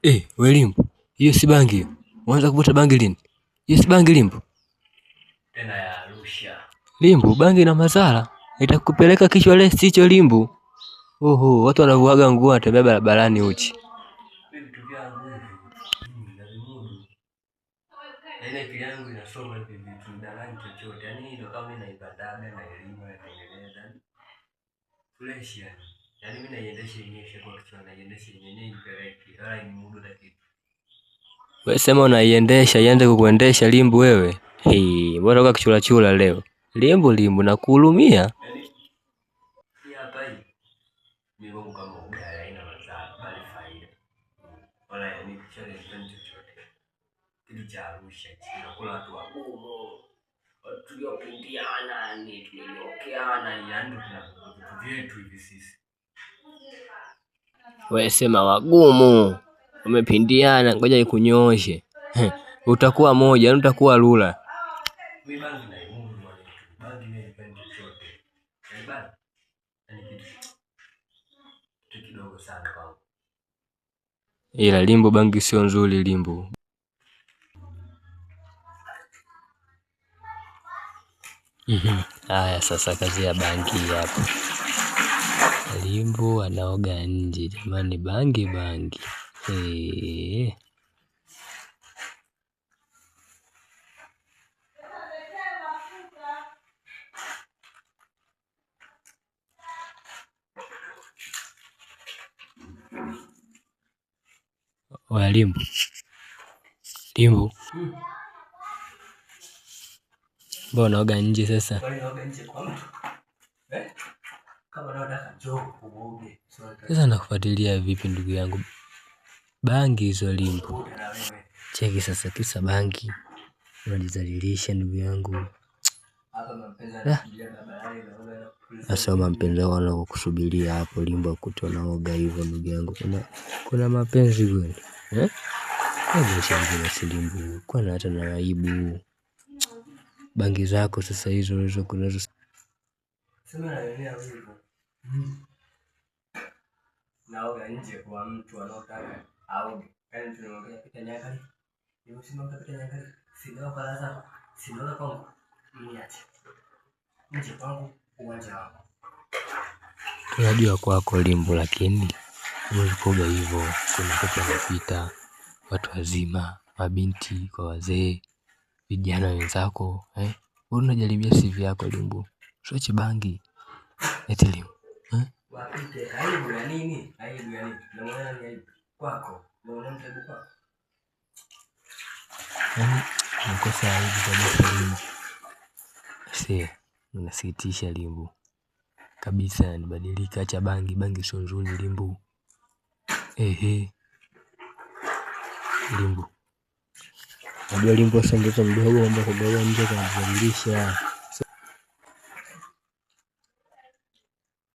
We Limbu, hiyo si bangi hiyo. Unaanza kuvuta bangi lini? Hiyo si bangi Limbu. Tena ya Arusha. Limbu, bangi na madhara. Itakupeleka kichwa lesi hicho Limbu. Oho, watu wanavuaga nguo wanatembea barabarani uchi. Vitu vyangu hivi. Navimudu. Ile akili yangu inasoma hivi vitu ndani chochote. Yaani ndio kama mimi naipataga na elimu ya Kiingereza. Fresh yani. Yaani mimi naiendesha yenyewe kwa kichwa naiendesha yenyewe ipeleke. Wala imudu na kitu. Wewe sema unaiendesha ianze kukuendesha Limbu wewe. Mbona uka kichula chula leo? Limbu nakuhurumia. Hii hapa hii. Mimi kama ugali haina madhara bali faida. Wala yani kichele kitu chochote. Kile cha Arusha kinakula watu wagumu. Watu tuliopindiana ni tuliokeana yani vitu vyetu hivi sisi. Wewe sema wagumu. Umepindiana, ngoja nikunyooshe. Utakuwa moja, utakuwa lula. Mimi bangi na imudu mwana. Bangi mimi nipendi chochote. Yaani bangi ni kitu kidogo sana kwangu. Ila Limbu bangi sio nzuri Limbu. Haya sasa kazi ya bangi hapo. Limbu anaoga nje jamani, bangi. Oya Limbu. Mbona unaoga nje sasa? Sasa nakufuatilia vipi ndugu yangu? Bangi hizo Limbu. Cheki sasa kisa bangi. Unajidhalilisha ndugu yangu. Sasa mapenzi wao kukusubiria hapo Limbu akutoa naoga hivyo ndugu yangu. Kuna mapenzi kweli? Hebu shangilia Limbu. Kwani hata na aibu. Bangi zako sasa hizo kunazo. Sema naelewa hivyo. Naoga nje kwa mtu anotaka aoge. Kani tunaongea pita nyakali. Nimesema pita nyakali. Sina kwa sasa. Sina kwangu. Niache. Nje kwangu uwanja wako. Tunajua kwako Limbu lakini ulikoga hivyo kuna watu wanapita, watu wazima, mabinti kwa wazee, vijana wenzako, Wewe unajaribia CV yako Limbu. Usiache bangi. Eti Limbu. Wapite aibu ya nini? Aibu ya nini? Na mwana ni aibu kwako. Mbona mtaibu kwako? Nakosa aibu kabisa Limbu. Unasikitisha Limbu. Kabisa nibadilika, acha bangi sio nzuri Limbu. Limbu. Najua Limbu sasa mtoto mdogo ambaye kugawa nje kwa kubadilisha.